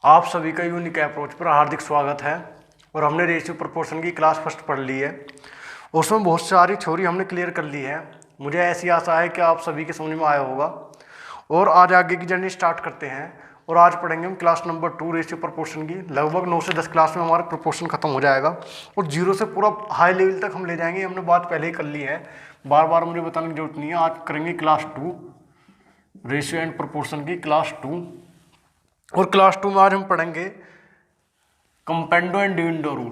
आप सभी का यूनिक अप्रोच पर हार्दिक स्वागत है। और हमने रेशियो प्रोपोर्शन की क्लास फर्स्ट पढ़ ली है। उसमें बहुत सारी थ्योरी हमने क्लियर कर ली है। मुझे ऐसी आशा है कि आप सभी के समझ में आया होगा। और आज आगे की जर्नी स्टार्ट करते हैं। और आज पढ़ेंगे हम क्लास नंबर 2 रेशियो प्रोपोर्शन की। लगभग 9 से 10 क्लास में हमारा प्रोपोर्शन खत्म हो जाएगा और 0 से पूरा हाई लेवल तक हम ले जाएंगे। हमने बात पहले ही कर ली है, बार बार मुझे बताने की जरूरत नहीं है। आज करेंगे क्लास 2 रेशियो एंड प्रोपोर्शन की क्लास 2। और क्लास 2 में आज हम पढ़ेंगे componendo and dividendo rule.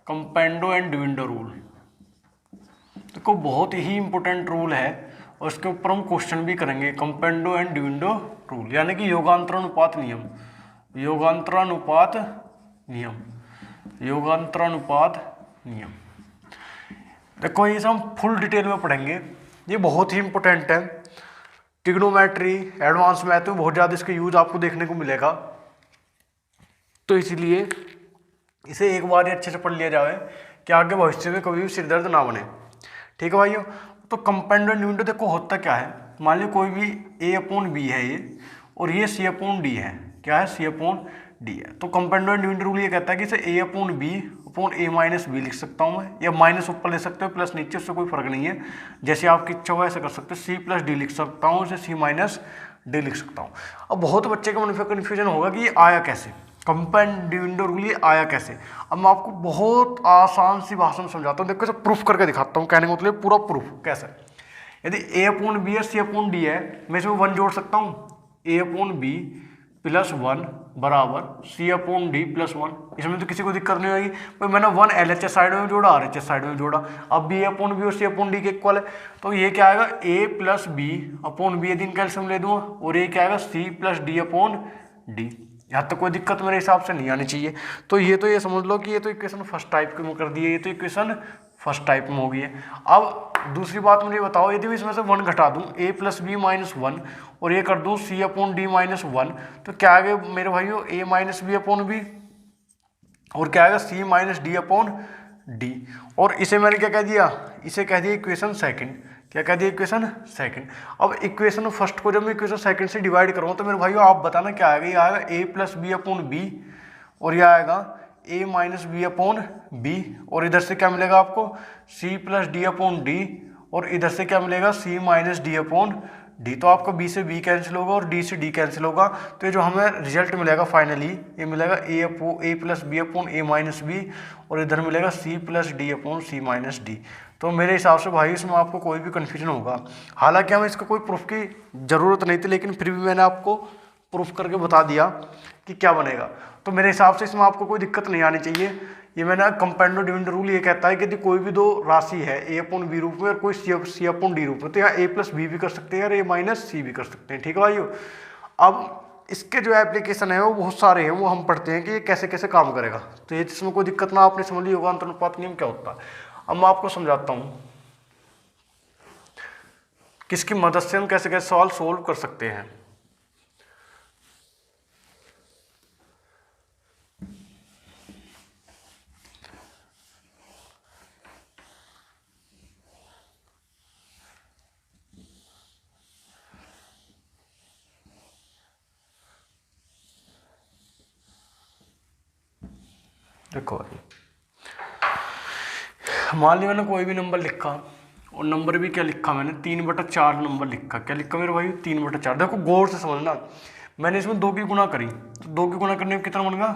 Componendo and dividendo rule देखो बहुत ही इंपॉर्टेंट रूल है और इसके ऊपर हम क्वेश्चन भी करेंगे। कंपेंडो एंड डिविडेंडो रूल यानी कि योगांतरानुपात नियम। योगांतरानुपात नियम। योगांतरानुपात नियम देखो ये सब हम फुल डिटेल में पढ़ेंगे। ये बहुत ही इंपॉर्टेंट है। ट्रिग्नोमेट्री एडवांस मैथ में बहुत ज़्यादा इसका यूज आपको देखने को मिलेगा, तो इसलिए इसे एक बार ही अच्छे से पढ़ लिया जाए कि आगे भविष्य में कभी भी सिरदर्द ना बने। ठीक है भाइयों। तो कंपेंडो एंड डिविडेंडो देखो होता क्या है। मान लीजिए कोई भी A/B है ये और ये C/D है। क्या है? C/D है। तो कंपेंडो एंड डिविडेंडो रूल ये कहता है कि इसे A/B/A-B लिख सकता हूँ मैं, या माइनस ऊपर ले सकते हो प्लस नीचे, उससे कोई फर्क नहीं है। जैसे आपकी इच्छा हो ऐसे कर सकते हो। C+D लिख सकता हूँ, इसे C-D लिख सकता हूँ। अब बहुत बच्चे का मन में कन्फ्यूजन होगा कि ये आया कैसे, कंपेंडो डिविडेंडो रूल ये आया कैसे। अब मैं आपको बहुत आसान सी भाषा में समझाता हूँ। देखो इसे प्रूफ करके दिखाता हूँ। कहने का मतलब पूरा प्रूफ कैसे। यदि A/B है C/D है, मैं इसमें 1 जोड़ सकता हूँ। A/B + 1 बराबर C/D + 1। इसमें तो किसी को दिक्कत नहीं होगी भाई। मैंने 1 LHS साइड में जोड़ा, RHS साइड में जोड़ा। अब B/B और C/D के इक्वल है, तो ये क्या आएगा A + B/B। यदि कैल्शियम ले दूंगा और ये क्या आएगा C+D/D। यहाँ तक कोई दिक्कत मेरे हिसाब से नहीं आनी चाहिए। तो ये समझ लो कि ये तो इक्वेशन फर्स्ट टाइप में कर दी है। ये तो इक्वेशन फर्स्ट टाइप में हो गई है। अब दूसरी बात मुझे बताओ, यदि मैं इसमें से 1 घटा दूं A + B - 1 और ये कर दूं C/D - 1, तो क्या आएगा मेरे भाइयों A - B/B और क्या आएगा C - D/D। और इसे मैंने क्या कह दिया, इसे कह दिया इक्वेशन सेकंड। क्या कह दिया? Equation second. अब इक्वेशन फर्स्ट को जब मैं इक्वेशन सेकंड से डिवाइड करूँगा तो मेरे भाइयों आप बताना क्या आएगा। ये आएगा A + B/B और यह आएगा A - B/B और इधर से क्या मिलेगा आपको C+D/D और इधर से क्या मिलेगा C - D/D। तो आपका B से B कैंसिल होगा और D से D कैंसिल होगा। तो ये जो हमें रिजल्ट मिलेगा फाइनली, ये मिलेगा A + B/A-B और इधर मिलेगा C+D/C - D। तो मेरे हिसाब से भाई इसमें आपको कोई भी कन्फ्यूजन होगा। हालांकि हमें इसको कोई प्रूफ की ज़रूरत नहीं थी, लेकिन फिर भी मैंने आपको प्रूफ करके बता दिया कि क्या बनेगा। तो मेरे हिसाब से इसमें आपको कोई दिक्कत नहीं आनी चाहिए। ये मैंने कंपेंडो डिविडेंडो रूल ये कहता है कि यदि कोई भी दो राशि है A/B रूप में और कोई C/D रूप में, तो यहाँ A+B भी कर सकते हैं और A-C भी कर सकते हैं। ठीक है भाइयों। अब इसके जो एप्लीकेशन है वो बहुत सारे हैं, वो हम पढ़ते हैं कि ये कैसे कैसे काम करेगा। तो ये इसमें कोई दिक्कत ना, आपने समझ ली योगांतरानुपात नियम क्या होता है। अब मैं आपको समझाता हूँ किसकी मदद से हम कैसे कैसे सवाल सोल्व कर सकते हैं। देखो भाई, मान लिया मैंने कोई भी नंबर लिखा और नंबर भी क्या लिखा मैंने 3/4 नंबर लिखा। क्या लिखा मेरे भाई 3/4। देखो गौर से समझना, मैंने इसमें 2 की गुणा करी तो 2 की गुणा करने में कितना बन गया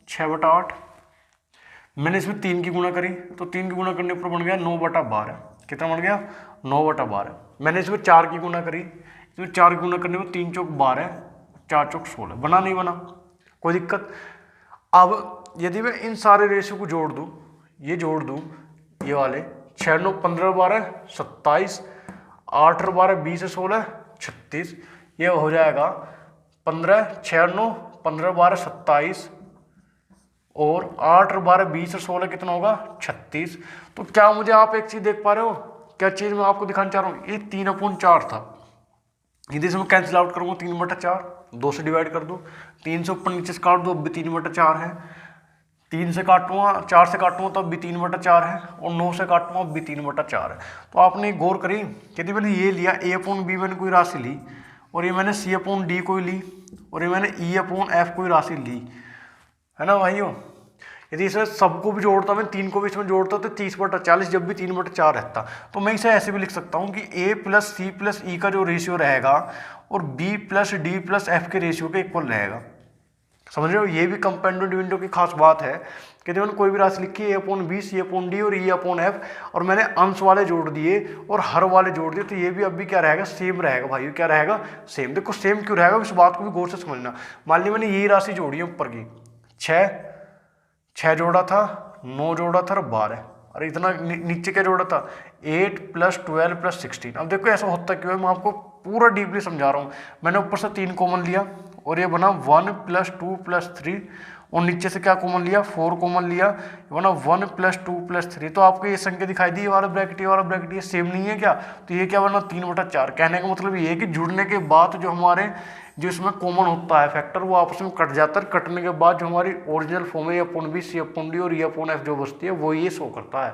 6/8। मैंने इसमें 3 की गुणा करी तो 3 की गुणा करने पर बन गया 9/12। कितना बन गया 9/12। मैंने इसमें 4 की गुणा करी, इसमें 4 की गुणा करने में 3 चौक 12, 4 चौक 16। बना नहीं बना? कोई दिक्कत। अब यदि मैं इन सारे रेशियो को जोड़ दूं, ये जोड़ दूं ये वाले 6 9 15 12 27, 8 और 12 20 16 36, ये हो जाएगा 15 6 9 15 12 27 और 8 और 12 20 और 16 कितना होगा 36। तो क्या मुझे आप एक चीज देख पा रहे हो? क्या चीज मैं आपको दिखाना चाह रहा हूँ? ये 3/4 था। यदि से मैं कैंसिल आउट करूँगा 3/4, 2 से डिवाइड कर दूँ, 3 से ऊपर नीचे से काट दो, अब भी 3/4 है। 3 से काटूंगा, 4 से काटूंगा तो अब भी 3/4 है और 9 से काटूंगा अब भी 3/4 है। तो आपने गौर करी, यदि मैंने ये लिया A/B मैंने कोई राशि ली और ये मैंने C/D कोई ली और ये मैंने ई अपॉन एफ कोई राशि ली, है ना भाइयों। यदि इसे सबको भी जोड़ता, मैं 3 को भी इसमें जोड़ता तो 30/40, जब भी 3/4 रहता। तो मैं इसे ऐसे भी लिख सकता हूँ कि a प्लस सी प्लस ई का जो रेशियो रहेगा और b plus D plus F के रेशियो के इक्वल रहेगा। समझ रहे हो, ये भी कंपाउंड डिविडेंड की खास बात है कि मैंने कोई भी राशि लिखी a upon B, C upon D और ई अपॉन एफ, और मैंने अंश वाले जोड़ दिए और हर वाले जोड़ दिए, तो ये भी अब भी क्या रहेगा, सेम रहेगा भाई। क्या रहेगा, सेम। देखो सेम क्यों रहेगा, इस बात को भी गौर से समझना। मान ली मैंने यही राशि जोड़ी है ऊपर की, 6 जोड़ा था, 9 जोड़ा था और 12, और इतना नीचे क्या जोड़ा था, 8 + 12 + 16। अब देखो ऐसा होता क्यों है, मैं आपको पूरा डीपली समझा रहा हूँ। मैंने ऊपर से 3 कॉमन लिया और ये बना 1 + 2 + 3, और नीचे से क्या कॉमन लिया, 4 कॉमन लिया, ये बना 1 + 2 + 3। तो आपको ये संख्या दिखाई दी, ये वाला ब्रैकेट, ये वाला ब्रैकेट, ये सेम नहीं है क्या, तो ये क्या बना 3/4। कहने का मतलब ये है कि जुड़ने के बाद जो हमारे जो इसमें कॉमन होता है फैक्टर, वो आपस में कट जाता है। कटने के बाद जो हमारी ओरिजिनल फॉर्म है, upon B, C upon D और ई अपॉन एफ जो बचती है, वो ये शो करता है।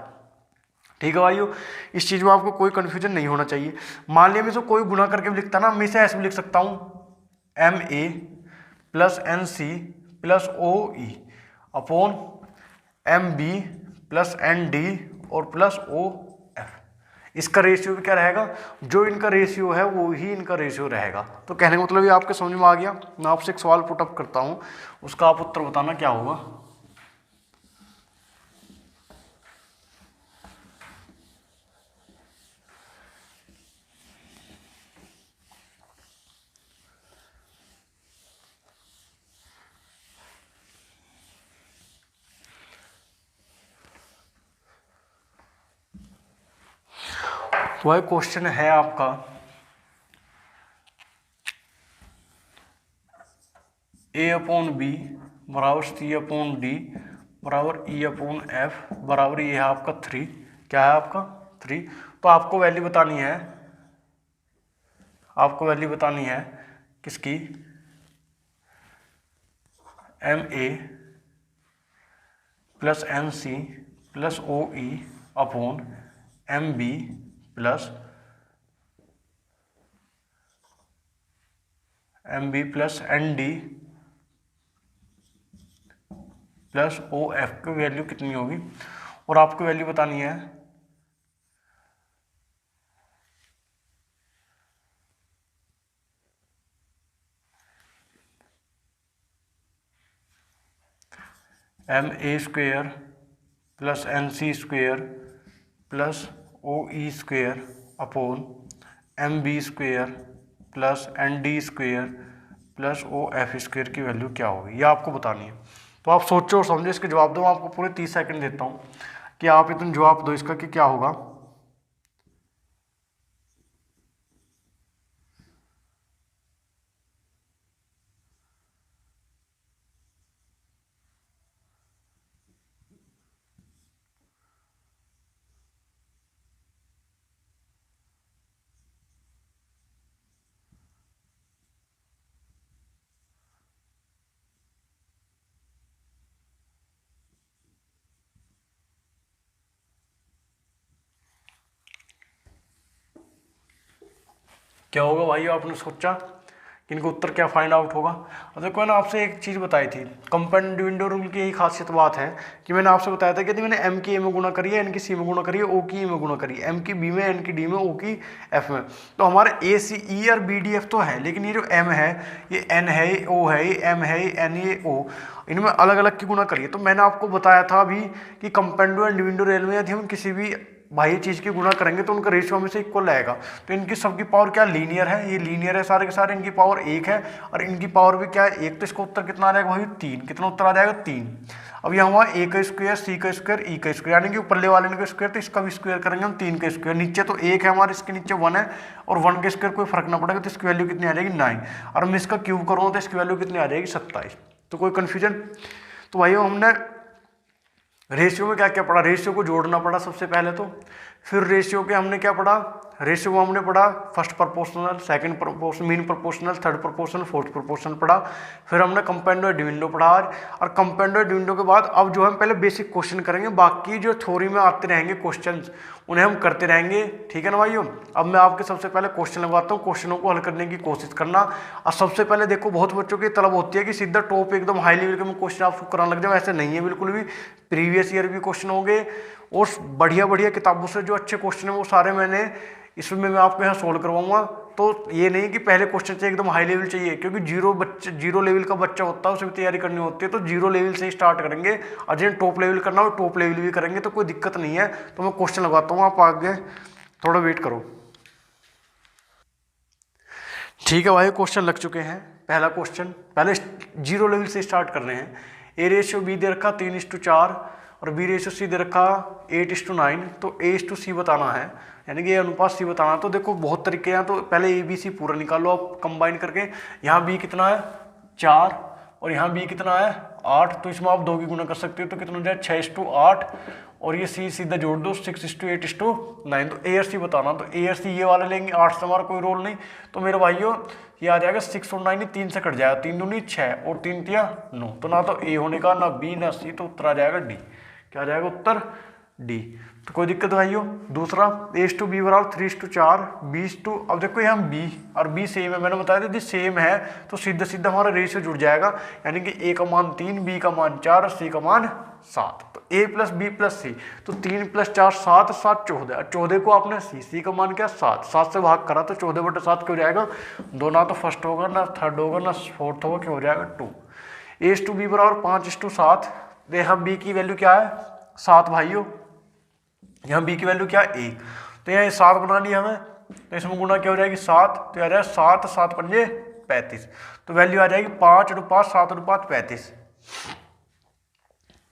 ठीक है भाइयों, इस चीज़ में आपको कोई कन्फ्यूजन नहीं होना चाहिए। मान लिया मैं इसको कोई गुना करके भी लिखता ना, मैं इसे ऐसे भी लिख सकता हूँ, MA + NC + OE upon MB + ND और + OF। इसका रेशियो भी क्या रहेगा, जो इनका रेशियो है वो ही इनका रेशियो रहेगा। तो कहने का मतलब ये आपके समझ में आ गया। मैं आपसे एक सवाल पुटअप करता हूँ, उसका आप उत्तर बताना क्या होगा। तो वह क्वेश्चन है आपका, A/B बराबर C/D बराबर E/F बराबर ये है आपका 3। क्या है आपका 3। तो आपको वैल्यू बतानी है, आपको वैल्यू बतानी है किसकी, MA + NC + OE upon MB + ND + OF की वैल्यू कितनी होगी, और आपको वैल्यू बतानी है MA² + NC² + OE² upon MB² + ND² + OF² की वैल्यू क्या होगी, ये आपको बतानी है। तो आप सोचो और समझो, इसके जवाब दो। मैं आपको पूरे 30 सेकंड देता हूँ कि आप इतना जवाब दो इसका कि क्या होगा। क्या होगा भाई, आपने सोचा कि इनका उत्तर क्या फाइंड आउट होगा। और देखो मैंने आपसे एक चीज़ बताई थी, कंपाउंड डिविडेंड रूल की यही खासियत बात है कि मैंने आपसे बताया था कि यदि मैंने M की A में गुणा करी है, N की C में गुणा करी है, O की E में गुणा करी है, M की B में, N की D में, O की F में, तो हमारे A C E और B D F तो है, लेकिन ये जो M है, ये N है, ये O है, ये M है, ये N, ये O, इनमें अलग अलग की गुणा करिए। तो मैंने आपको बताया था अभी कि कंपाउंड एंड डिविडेंड रूल में यदि हम किसी भी बाह्य चीज़ की गुणा करेंगे तो उनका रेशियो हमेशा इक्वल रहेगा। तो इनकी सबकी पावर क्या लीनियर है, ये लीनियर है सारे के सारे, इनकी पावर 1 है और इनकी पावर भी क्या है 1। तो इसका उत्तर कितना आ जाएगा भाई 3। कितना उत्तर आ जाएगा 3। अब यहाँ हुआ A का स्क्वायर, C का स्क्वायर, E का स्क्वायर, यानी कि ऊपरले वाले का स्क्वायर, तो इसका भी स्क्वायर करेंगे हम 3 का स्क्वायर। नीचे तो 1 है हमारे, इसके नीचे 1 है और 1 के स्क्वायर कोई फर्क ना पड़ेगा, तो इसकी वैल्यू कितनी आ जाएगी 9। और मैं इसका क्यूब करूँ तो इसकी वैल्यू कितनी आ जाएगी 27। तो कोई कन्फ्यूजन। तो भाई हमने रेशियो में क्या क्या पढ़ा, रेशियो को जोड़ना पड़ा सबसे पहले, तो फिर रेशियो के हमने क्या पढ़ा, रेशियो हमने पढ़ा first proportional, second proportional, mean proportional, third proportional, fourth proportional पढ़ा। फिर हमने कंपाउंड और डिविडेंड पढ़ा और कंपाउंड और डिविडेंड के बाद अब जो हम पहले बेसिक क्वेश्चन करेंगे, बाकी जो थ्योरी में आते रहेंगे क्वेश्चंस उन्हें हम करते रहेंगे, ठीक है ना भाइयों। अब मैं आपके सबसे पहले क्वेश्चन लगवाता हूँ, क्वेश्चनों को हल करने की कोशिश करना। और सबसे पहले देखो, बहुत बच्चों की तलब होती है कि सीधा टॉप एकदम हाई लेवल के क्वेश्चन आपको कराने लग जाए, ऐसे नहीं है बिल्कुल भी। प्रीवियस ईयर भी क्वेश्चन होंगे और बढ़िया बढ़िया किताबों से जो अच्छे क्वेश्चन है वो सारे मैंने इसमें मैं आपको यहाँ सोल्व करवाऊंगा। तो ये नहीं कि पहले क्वेश्चन चाहिए एकदम हाई लेवल चाहिए, क्योंकि जीरो लेवल का बच्चा होता है, उसे भी तैयारी करनी होती है। तो जीरो लेवल से ही स्टार्ट करेंगे और जिन्हें टॉप लेवल करना हो टॉप लेवल भी करेंगे, तो कोई दिक्कत नहीं है। तो मैं क्वेश्चन लगाता हूँ, आप आगे थोड़ा वेट करो। ठीक है भाई, क्वेश्चन लग चुके हैं। पहला क्वेश्चन, पहले जीरो लेवल से स्टार्ट कर रहे हैं। ए रेशियो बी दे रखा 3:4 और बी रेशियो सी दे रखा 8:9। तो A/C बताना है, यानी कि ये अनुपात सी बताना। तो देखो बहुत तरीके हैं, तो पहले ABC पूरा निकालो आप कंबाइन करके। यहाँ B कितना है 4 और यहाँ B कितना है 8, तो इसमें आप 2 की गुना कर सकते हो, तो कितना हो जाए 6:8 और ये C सीधा जोड़ दो 6:8:9। तो A और C बताना, तो A और C ये वाले लेंगे, 8 से हमारा कोई रोल नहीं। तो मेरे भाइयों ये आ जाएगा 6 और 9 3 से कट जाएगा, 3 दूनी 6 और 3 तिया 9। तो ना तो A होने का, ना B ना C, तो उत्तर आ जाएगा D। क्या आ जाएगा उत्तर D। तो कोई दिक्कत भाइयों। दूसरा A/B बराबर 3:4 B/, अब देखो यहाँ B और B सेम है, मैंने बताया था यदि सेम है तो सीधा सीधा हमारा रेशियो जुड़ जाएगा, यानी कि A का मान 3, B का मान 4 और C का मान 7। तो A + B + C, तो 3 + 4 7, 7 14 और 14 को आपने C का मान क्या 7 से भाग करा, तो 14/7 क्यों हो जाएगा 2। ना तो फर्स्ट होगा, ना थर्ड होगा, ना फोर्थ होगा, क्यों हो जाएगा 2। A/B बराबर 5:7। यहाँ B की वैल्यू क्या है 7 भाइयों, यहाँ B की वैल्यू क्या है 1। तो यहाँ 7 बना लिया हमें, तो इसमें गुना क्या हो जाएगी 7, तो आ जाएगा 7 7 पंजे 35। तो वैल्यू आ जाएगी 5:7:35।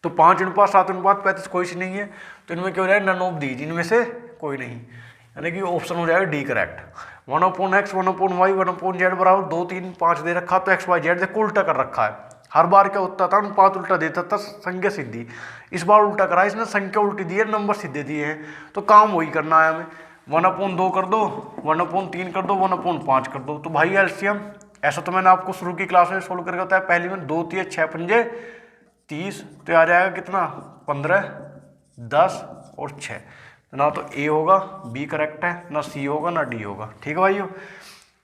तो 5:7:35 कोई सी नहीं है, तो इनमें क्या हो जाएगा नन ऑफ दीज, इनमें से कोई नहीं, यानी कि ऑप्शन हो जाएगा D correct. 1/x 1/y 1/z बराबर 2 3 5 दे रखा, तो XYZ देखो उल्टा कर रखा है। हर बार क्या होता था अनुपात उल्टा देता था, संख्या सीधी। इस बार उल्टा करा, इसने संख्या उल्टी दी है, नंबर सीधे दिए हैं, तो काम वही करना है हमें। 1/2 कर दो, 1/3 कर दो, 1/5 कर दो। तो भाई एलसीएम ऐसा तो मैंने आपको शुरू की क्लास में सोल्व करके बताया, पहली में 2 3 6 पंजे 30, तो आ जाएगा कितना 15 10 और 6। ना तो A होगा, B करेक्ट है, ना C होगा, ना D होगा। ठीक है भाइयों।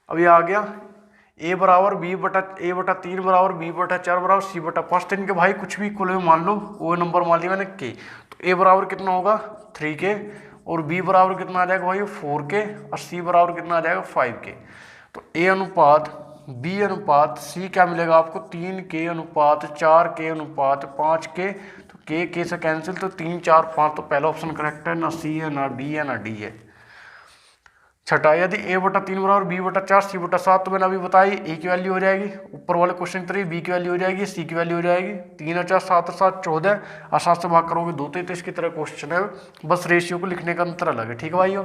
अब ये आ गया A बराबर A/3 बराबर B/4 बराबर C/5। तो इनके भाई कुछ भी कुल में मान लो, वो नंबर मान लिया मैंने K। तो A बराबर कितना होगा 3K और B बराबर कितना आ जाएगा भाई 4K और C बराबर कितना आ जाएगा 5K। तो A अनुपात B अनुपात C क्या मिलेगा आपको 3K अनुपात 4K अनुपात 5K। तो K से कैंसिल, तो 3 4 5, तो पहला ऑप्शन करेक्ट है, ना C है, ना D है, ना D है। छठा, यदि A/3 बराबर B/4 C/7, तो मैंने अभी बताई A की वैल्यू हो जाएगी, ऊपर वाले क्वेश्चन की तरह B की वैल्यू हो जाएगी, C की वैल्यू हो जाएगी 3 और 4 7 और 7 14 और 7 से भाग करोगे 2, तो इसकी तरह क्वेश्चन है, बस रेशियो को लिखने का अंतर अलग है। ठीक है भाइयों।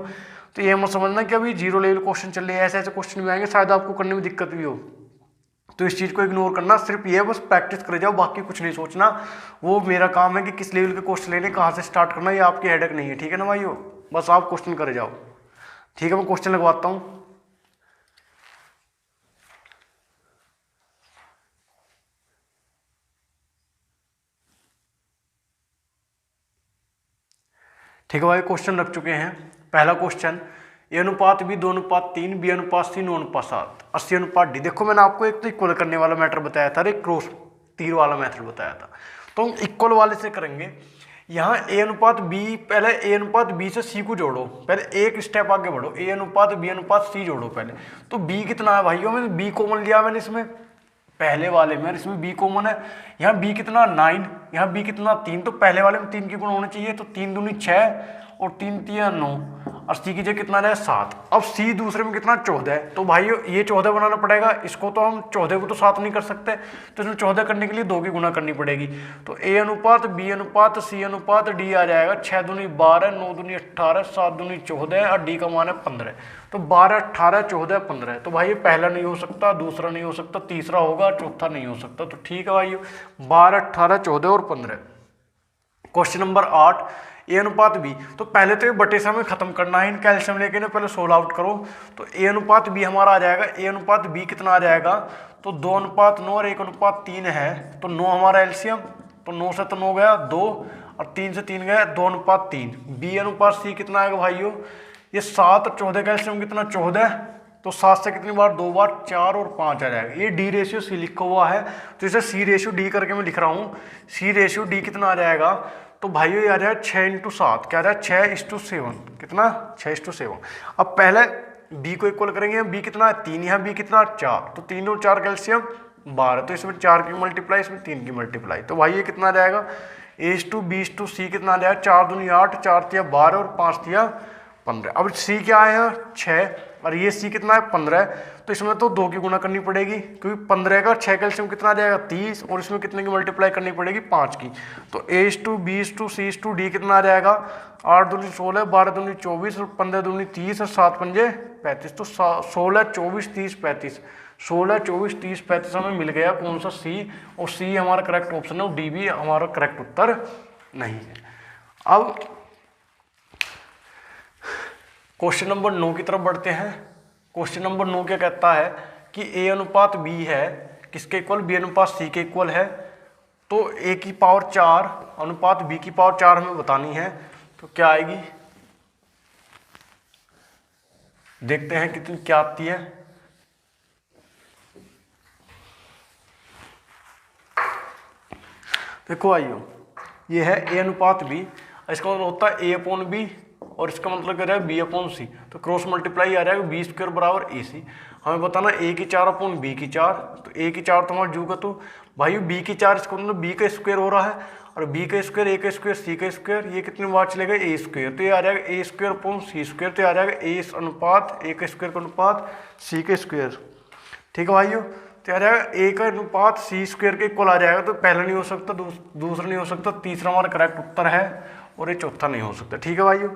तो ये मत समझना कि अभी जीरो लेवल क्वेश्चन चल रहे हैं, ऐसे ऐसे क्वेश्चन भी आएंगे शायद आपको करने में दिक्कत भी हो, तो इस चीज़ को इग्नोर करना, सिर्फ ये बस प्रैक्टिस करे जाओ, बाकी कुछ नहीं सोचना। वो मेरा काम है कि किस लेवल के क्वेश्चन लेने, कहाँ से स्टार्ट करना, ये आपकी हेडेक नहीं है। ठीक है ना भाइयों, बस आप क्वेश्चन करे जाओ। ठीक है, मैं क्वेश्चन लगवाता हूं। ठीक है भाई, क्वेश्चन लग चुके हैं। पहला क्वेश्चन, A अनुपात B 2:3 B अनुपात C 9:7 80:D। देखो मैंने आपको एक तो इक्वल करने वाला मैटर बताया था, एक क्रॉस तीर वाला मैथड बताया था, तो हम इक्वल वाले से करेंगे। यहाँ A अनुपात B, पहले A अनुपात B से C को जोड़ो, पहले एक स्टेप आगे बढ़ो, A अनुपात B अनुपात C जोड़ो पहले। तो B कितना है भाइयों, मैंने B कॉमन लिया मैंने इसमें पहले वाले में, इसमें B कॉमन है। यहाँ B कितना 9, यहाँ B कितना 3, तो पहले वाले में 3 की गुण होने चाहिए, तो 3 दूनी 6 और 3 तिया 9 और C की जगह कितना है 7। अब C दूसरे में कितना 14 है, तो भाइयों ये 14 बनाना पड़ेगा, इसको तो हम 14 को तो 7 नहीं कर सकते, तो इसमें 14 करने के लिए 2 की गुना करनी पड़ेगी। तो A अनुपात B अनुपात C अनुपात D आ जाएगा 6 दूनी 12 9 दूनी 18 7 दूनी 14 और D का मान है 15। तो 12 18 14 15, तो भाई पहला नहीं हो सकता, दूसरा नहीं हो सकता, तीसरा होगा, चौथा नहीं हो सकता। तो ठीक है भाई, 12 18 14 और 15। क्वेश्चन नंबर 8, ए अनुपात बी, तो पहले तो ये बटे से हमें खत्म करना है, इन कैल्शियम लेके ना पहले सोल्व आउट करो। तो ए अनुपात बी हमारा आ जाएगा, ए अनुपात बी कितना आ जाएगा, तो 2:9 और 1:3 है, तो 9 हमारा एलसीएम, तो 9 से तो 9 गया 2 और 3 से 3 गया 2:3। बी अनुपात सी कितना आएगा भाइयों, ये 7 और 14 का एलसीएम कितना 14, तो 7 से कितनी बार 2 बार 4 और 5 आ जाएगा। ये डी रेशियो सी लिखा हुआ है, तो इसे सी रेशियो डी करके मैं लिख रहा हूँ। सी रेशियो डी कितना आ जाएगा, तो भाइयों ये आ जाएगा 6:7, क्या आ जाएगा 6:7, कितना 6:7। अब पहले बी को इक्वल करेंगे, बी कितना है 3, यहाँ बी कितना 4, तो 3 और 4 कैल्शियम 12, तो इसमें 4 की मल्टीप्लाई, इसमें 3 की मल्टीप्लाई, तो भाई ये कितना आ जाएगा A/B/C कितना आ जाएगा 4 दूनी 8, 4 तिया 12 और 5 तिया 15। अब सी क्या है 6 और ये सी कितना है 15, तो इसमें तो 2 की गुणा करनी पड़ेगी, क्योंकि 15 का 6 कैल्शियम कितना आ जाएगा 30, और इसमें कितने की मल्टीप्लाई करनी पड़ेगी 5 की। तो A/B/C/D कितना आ जाएगा 8 दूनी 16, 12 दूनी 24 और 15 दूनी 30 और 7 पंजे 35, तो 16, 24, 30, 35, 16, 24, 30, 35 हमें मिल गया कौन सा सी, और सी हमारा करेक्ट ऑप्शन है और डी भी हमारा करेक्ट उत्तर नहीं है। अब क्वेश्चन नंबर 9 की तरफ बढ़ते हैं। क्वेश्चन नंबर 9 क्या कहता है कि ए अनुपात बी है किसके इक्वल, बी अनुपात सी के इक्वल है, तो ए की पावर 4 अनुपात बी की पावर 4 हमें बतानी है, तो क्या आएगी देखते हैं कितनी क्या आती है। देखो आइयो, ये है ए अनुपात बी, इसका मतलब होता है A/B और इसका मतलब क्या है B/C, तो क्रॉस मल्टीप्लाई आ जाएगा B² बराबर AC। हमें बताना A की 4/B की 4, तो A की 4 तो हमारा जू का, तो भाई B की 4 इसका मतलब B का स्क्वायर हो रहा है, और B का स्क्वायर A का स्क्वायर C का स्क्वायर, ये कितनी बार चलेगा A², तो ये आ जाएगा A²/C², तो ये आ जाएगा A अनुपात A का स्क्वायर का अनुपात C का स्क्वायर। ठीक है भाइयों, तो आ जाएगा A का अनुपात C² के इक्वल आ जाएगा, तो पहला नहीं हो सकता, दूसरा नहीं हो सकता, तीसरा हमारा करेक्ट उत्तर है, और ये चौथा नहीं हो सकता। ठीक है भाइयों,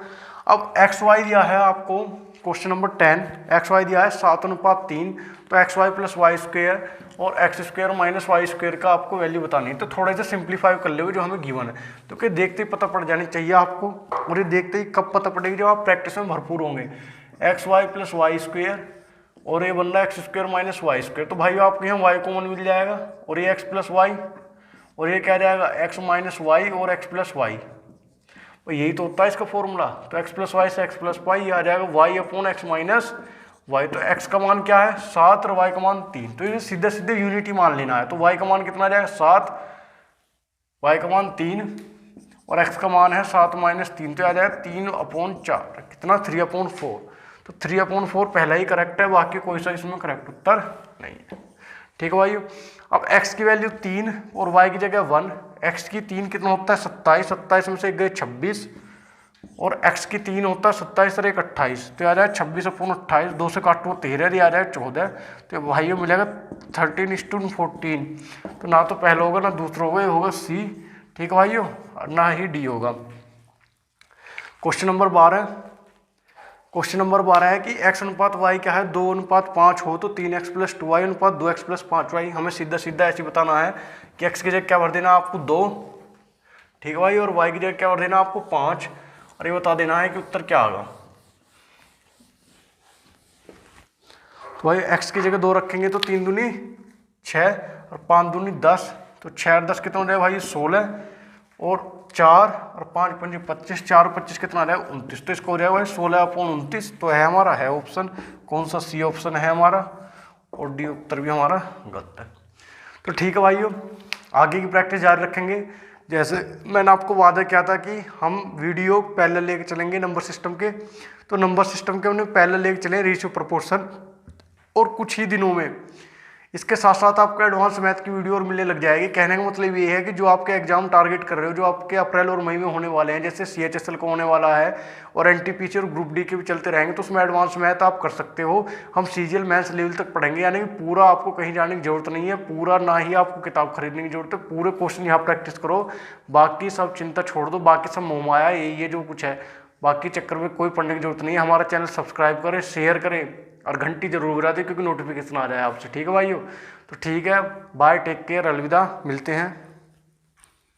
अब XY दिया है आपको क्वेश्चन नंबर 10, XY दिया है 7:3, तो XY + Y² और X² - Y² का आपको वैल्यू बतानी है, तो थोड़ा सा सिंप्लीफाई कर लोगे जो हमें गिवन है, तो क्या देखते ही पता पड़ जानी चाहिए आपको, और ये देखते ही कब पता पड़ेगी जब आप प्रैक्टिस में भरपूर होंगे। XY + Y² और ये बन रहा है X² - Y², तो भाई आपको यहाँ Y कॉमन मिल जाएगा, और ये X + Y, और ये क्या जाएगा X - Y और X + Y, और यही तो होता है इसका फॉर्मूला, तो X + Y से X + Y ये आ जाएगा Y/X - Y, तो X का मान क्या है 7 और Y का मान 3, तो ये सीधे सीधे यूनिटी मान लेना है, तो Y का मान कितना आ जाएगा 7, Y का मान 3 और X का मान है 7 - 3, तो आ जाएगा 3/4, कितना 3/4, तो 3/4 पहला ही करेक्ट है, बाकी कोई सा इसमें करेक्ट उत्तर नहीं है। ठीक है भाइयों, अब x की वैल्यू 3 और y की जगह 1, x की 3 कितना होता है 27, 27 में से गए 26, और x की 3 होता है 27 और 1 28, तो आ जाए 26/28, 2 से काटो 13, आ जाए 14, तो भाइयों मिलेगा 13:14, तो ना तो पहला होगा ना दूसरा होगा, ये होगा C। ठीक है भाइयों, और ना ही D होगा। क्वेश्चन नंबर 12, क्वेश्चन नंबर 12 है कि x अनुपात y क्या है 2:5 हो तो 3x + 2y अनुपात 2x + 5y। हमें सीधा सीधा ऐसे बताना है कि x की जगह क्या भर देना आपको 2, ठीक है भाई, और y की जगह क्या भर देना आपको 5, और ये बता देना है कि उत्तर क्या आएगा। तो भाई x की जगह 2 रखेंगे तो 3 दूनी 6 और 5 दूनी 10, तो 6 और 10 कितना हो जाएगा भाई 16, और 4 और 5 × 5 = 25, 4 और 25 कितना आ जाएगा 29, तो इसको हो जाएगा भाई 16/29, तो है हमारा है ऑप्शन कौन सा, C ऑप्शन है हमारा, और D उत्तर भी हमारा गलत है। तो ठीक है भाइयों, आगे की प्रैक्टिस जारी रखेंगे। जैसे मैंने आपको वादा किया था कि हम वीडियो पैरेलल लेके चलेंगे नंबर सिस्टम के, तो नंबर सिस्टम के हमने पैरेलल लेके चले रेशियो प्रोपोर्शन, और कुछ ही दिनों में इसके साथ साथ आपको एडवांस मैथ की वीडियो और मिलने लग जाएगी। कहने का मतलब ये है कि जो आपके एग्जाम टारगेट कर रहे हो, जो आपके अप्रैल और मई में होने वाले हैं, जैसे CHSL को होने वाला है और NTPC और ग्रुप डी के भी चलते रहेंगे, तो उसमें एडवांस मैथ आप कर सकते हो। हम CGL मैथ्स लेवल तक पढ़ेंगे, यानी कि पूरा आपको कहीं जाने की जरूरत नहीं है, पूरा ना ही आपको किताब खरीदने की जरूरत है, पूरे क्वेश्चन यहाँ प्रैक्टिस करो, बाकी सब चिंता छोड़ दो, बाकी सब मोहमाया ये जो कुछ है, बाकी चक्कर में कोई पढ़ने की जरूरत नहीं है। हमारा चैनल सब्सक्राइब करें, शेयर करें और घंटी जरूर बजा दें, क्योंकि नोटिफिकेशन आ जाए आपसे। ठीक है भाइयों, तो ठीक है, बाय, टेक केयर, अलविदा, मिलते हैं।